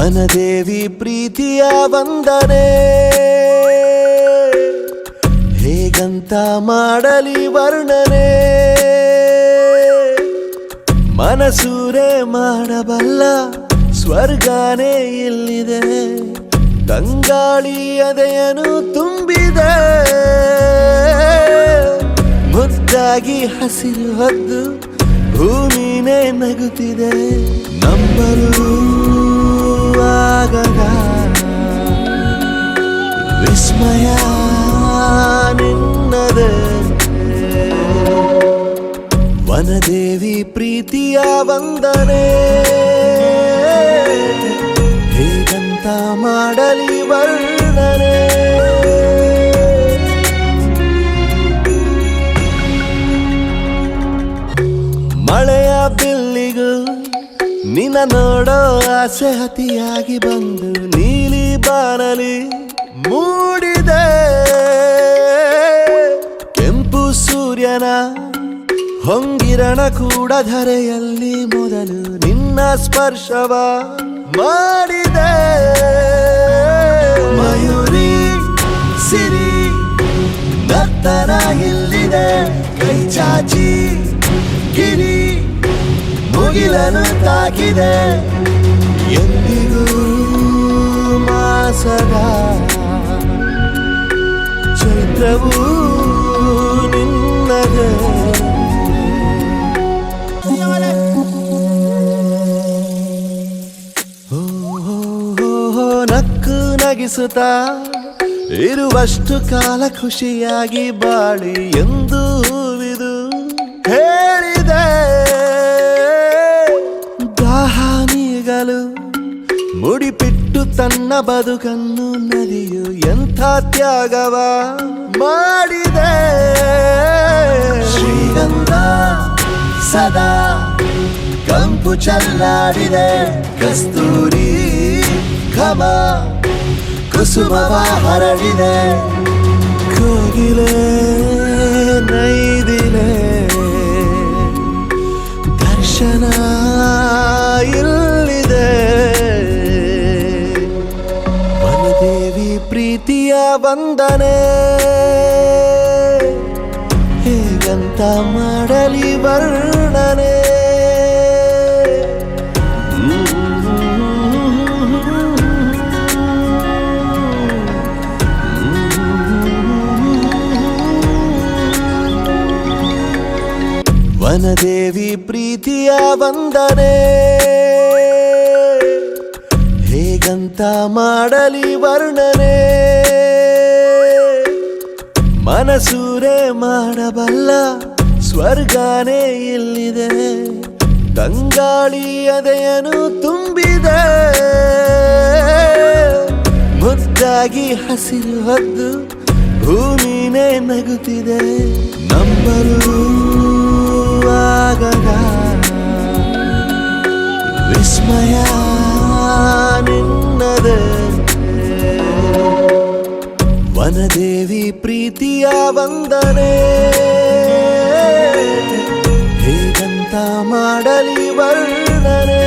ವನದೇವಿ ಪ್ರೀತಿಯ ವಂದನೆ ಹೇಗಂತ ಮಾಡಲಿ ವರ್ಣನೆ ಮನಸೂರೆ ಮಾಡಬಲ್ಲ ಸ್ವರ್ಗನೇ ಇಲ್ಲಿದೆ ತಂಗಾಳಿ ಎದೆಯನ್ನು ತುಂಬಿದೆ ಮುದ್ದಾಗಿ ಹಸಿರು ಹೊದ್ದು ಭೂಮಿನೇ ನಗುತ್ತಿದೆ ನಂಬಲು ಆಗದ ವಿಸ್ಮಯ ನಿನ್ನದೆ ವನದೇವಿ ಪ್ರೀತಿಯ ವಂದನೆ ಹೇಗಂತ ಮಾಡಲಿ ವರ್ಣನೆ ಮಳೆಯ ಬಿಲ್ಲಿಗೂ ನಿನ್ನ ನೋಡೋ ಆಸೆ ಅತಿಯಾಗಿ ಬಂದು ನೀಲಿ ಬಾನಲಿ ಮೂಡಿದೆ ಕೆಂಪು ಸೂರ್ಯನ ಹೊಂಗಿರಣ ಕೂಡ ಧರೆಯಲ್ಲಿ ಮೊದಲು ನಿನ್ನ ಸ್ಪರ್ಶವ ಮಾಡಿದೆ ಮಯೂರಿ ಸಿರಿ ನರ್ತನ ಇಲ್ಲಿದೆ ಕೈ ಚಾಚಿ ಗಿರಿ ಮುಗಿಲನು ತಾಕಿದೆ ಎಂದಿಗೂ ಮಾಸದ ಚೈತ್ರವೂ ನಿನ್ನದೆ ನಕ್ಕು ನಗಿಸುತ್ತಾ ಇರುವಷ್ಟು ಕಾಲ ಖುಷಿಯಾಗಿ ಬಾಳಿ ಎಂದು ಹೂವಿದು ಹೇಳಿದೆ ದಾಹ ನೀಗಲು ಮುಡಿಪಿಟ್ಟು ತನ್ನ ಬದುಕನ್ನು ನದಿಯು ಎಂಥ ತ್ಯಾಗವ ಮಾಡಿದೆ ಶ್ರೀಗಂಧ ಸದಾ ಕಂಪು ಚಲ್ಲಾಡಿದೆ ಕಸ್ತೂರಿ ಘಮ ಕುಸುಮವ ಹರಡಿದೆ ಕೋಗಿಲೆ ನೈದಿಲೆ ದರ್ಶನ ಇಲ್ಲಿದೆ ವನದೇವಿ ಪ್ರೀತಿಯ ವಂದನೆ ಹೇಗಂತ ಮಾಡಲಿ ವರ್ಣನೆ ವನದೇವಿ ಪ್ರೀತಿಯ ವಂದನೆ ಹೇಗಂತ ಮಾಡಲಿ ವರ್ಣನೆ ಮನಸೂರೆ ಮಾಡಬಲ್ಲ ಸ್ವರ್ಗನೇ ಇಲ್ಲಿದೆ ತಂಗಾಳಿ ಎದೆಯನ್ನು ತುಂಬಿದೆ ಮುದ್ದಾಗಿ ಹಸಿರು ಹೊದ್ದು ಭೂಮಿನೇ ನಗುತ್ತಿದೆ ನಂಬಲು ಆಗದ ವಿಸ್ಮಯ ನಿನ್ನದೆ ವನದೇವಿ ಪ್ರೀತಿಯ ವಂದನೆ ಹೇಗಂತ ಮಾಡಲಿ ವರ್ಣನೆ